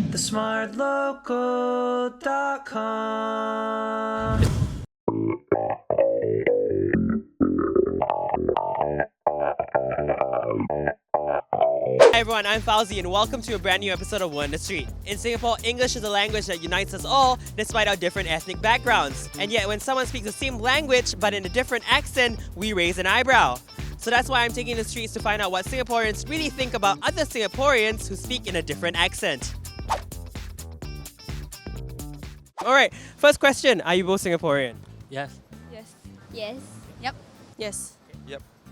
TheSmartLocal.com. Hi everyone, I'm Fauzi and welcome to a brand new episode of One in the Street. In Singapore, English is a language that unites us all despite our different ethnic backgrounds. And yet when someone speaks the same language but in a different accent, we raise an eyebrow. So that's why I'm taking the streets to find out what Singaporeans really think about other Singaporeans who speak in a different accent. Alright, first question, are you both Singaporean? Yes. Yes. Yes. Yep. Yes.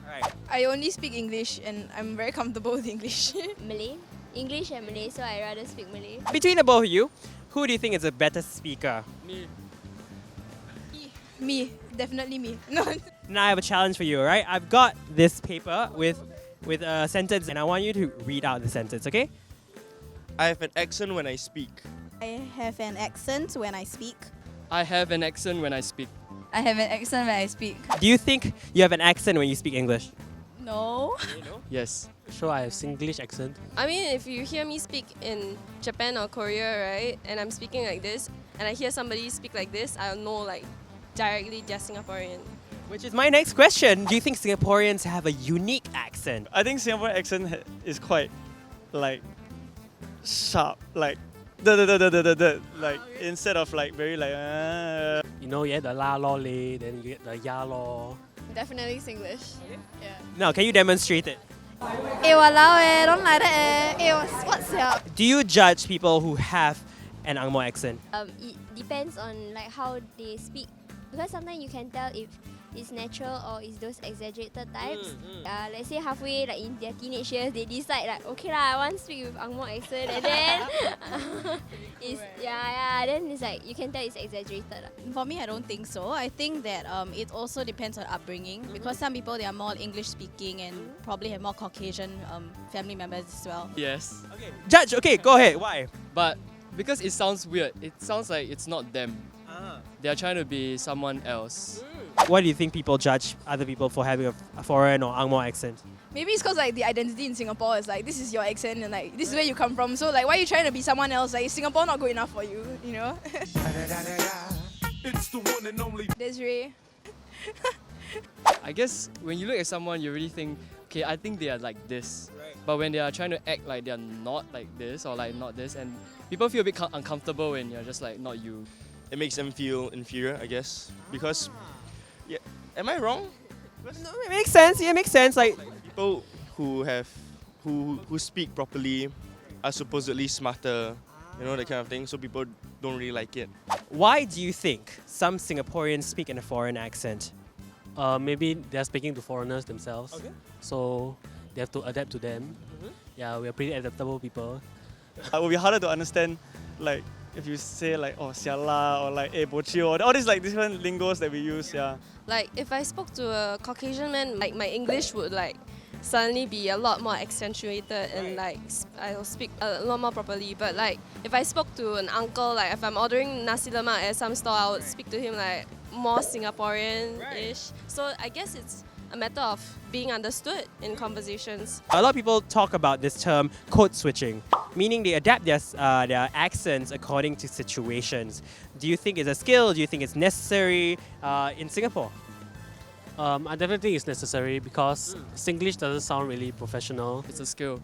Alright. I only speak English and I'm very comfortable with English. Malay. English and Malay, so I rather speak Malay. Between the both of you, who do you think is a better speaker? Me. Definitely me. No. Now I have a challenge for you, alright? I've got this paper with a sentence and I want you to read out the sentence, okay? I have an accent when I speak. I have an accent when I speak. I have an accent when I speak. I have an accent when I speak. Do you think you have an accent when you speak English? No. Yes. Sure, I have Singlish accent. I mean, if you hear me speak in Japan or Korea, right, and I'm speaking like this, and I hear somebody speak like this, I'll know like directly they're Singaporean. Which is my next question. Do you think Singaporeans have a unique accent? I think Singapore accent is quite like sharp, like like instead of like very like. You know, you get the la lo le, then you get the ya lo. Definitely Singlish. Yeah. No, can you demonstrate it? Eh, walao eh, don't like that eh. What's up? Do you judge people who have an Angmoh accent? It depends on like how they speak, because sometimes you can tell if it's natural or it's those exaggerated types. Let's say halfway like in their teenage years they decide like okay lah, I want to speak with Angmoh accent, and then then it's like you can tell it's exaggerated lah. For me, I don't think so. I think that it also depends on upbringing, because some people they are more English speaking and probably have more Caucasian family members as well. Yes. Okay. Judge, okay, go ahead. Why? But because it sounds weird, it sounds like it's not them. They are trying to be someone else. Why do you think people judge other people for having a foreign or Angmoh accent? Maybe it's because like the identity in Singapore is like this is your accent and like this is where you come from. So like why are you trying to be someone else? Like is Singapore not good enough for you? You know? Desiree. I guess when you look at someone, you really think, okay, I think they are like this. But when they are trying to act like they are not like this or like not this, and people feel a bit uncomfortable when you're just like not you. It makes them feel inferior, I guess, because yeah, am I wrong? No, it makes sense. Yeah, it makes sense. Like People who speak properly are supposedly smarter, you know, that kind of thing. So people don't really like it. why do you think some Singaporeans speak in a foreign accent? Maybe they're speaking to foreigners themselves. Okay. So they have to adapt to them. Yeah, we are pretty adaptable people. It will be harder to understand, like if you say like oh siala or like eh bochio or all these like different lingos that we use. Yeah. Like if I spoke to a Caucasian man, like my English would like suddenly be a lot more accentuated and like I'll speak a lot more properly. But like if I spoke to an uncle, like if I'm ordering nasi lemak at some store, I would speak to him like more Singaporean-ish. So I guess it's a matter of being understood in conversations. A lot of people talk about this term code switching, meaning they adapt their accents according to situations. Do you think it's a skill? Do you think it's necessary in Singapore? I definitely think it's necessary because Singlish doesn't sound really professional. It's a skill.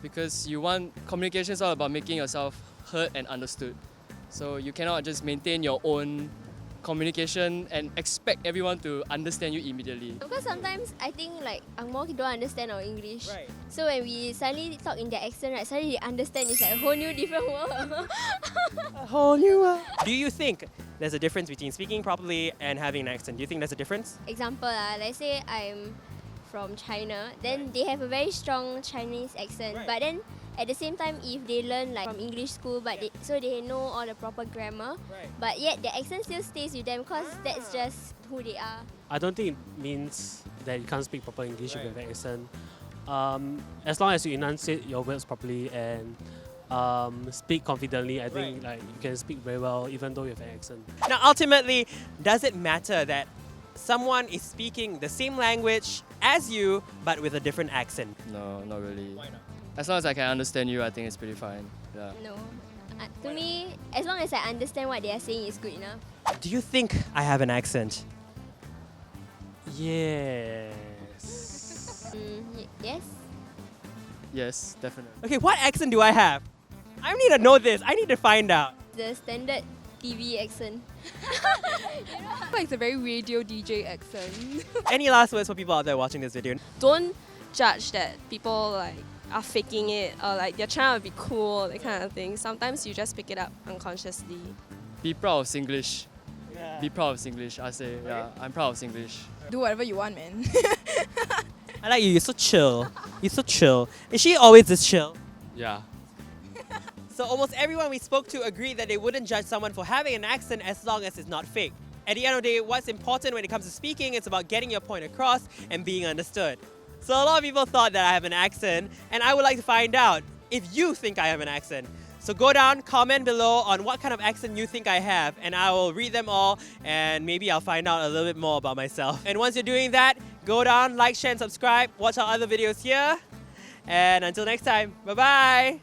Because communication is all about making yourself heard and understood. So you cannot just maintain your own communication and expect everyone to understand you immediately. Because sometimes I think like Angmoh don't understand our English. So when we suddenly talk in their accent, right, suddenly they understand. It's like a whole new different world. A whole new world. Do you think there's a difference between speaking properly and having an accent? Do you think there's a difference? Example, let's say I'm from China, then they have a very strong Chinese accent. But then at the same time, if they learn like from English school, but so they know all the proper grammar, but yet the accent still stays with them because that's just who they are. I don't think it means that you can't speak proper English with an accent. As long as you enunciate your words properly and speak confidently, I think like you can speak very well even though you have an accent. Now, ultimately, does it matter that someone is speaking the same language as you but with a different accent? No, not really. Why not? As long as I can understand you, I think it's pretty fine. Yeah. No. To me, as long as I understand what they are saying, is good enough. Do you think I have an accent? Yes. Yes. Yes, definitely. Okay, what accent do I have? I need to know this. I need to find out. The standard TV accent. Like it's a very radio DJ accent. Any last words for people out there watching this video? Don't judge that people like are faking it or like they're trying to be cool, that kind of thing. Sometimes you just pick it up unconsciously. Be proud of Singlish. Be proud of Singlish, I say. Yeah, I'm proud of Singlish. Do whatever you want, man. I like you. You're so chill. You're so chill. Is she always this chill? Yeah. So almost everyone we spoke to agreed that they wouldn't judge someone for having an accent as long as it's not fake. At the end of the day, what's important when it comes to speaking, it's about getting your point across and being understood. So a lot of people thought that I have an accent, and I would like to find out if you think I have an accent. So go down, comment below on what kind of accent you think I have, and I will read them all, and maybe I'll find out a little bit more about myself. And once you're doing that, go down, like, share, and subscribe. Watch our other videos here. And until next time, bye-bye.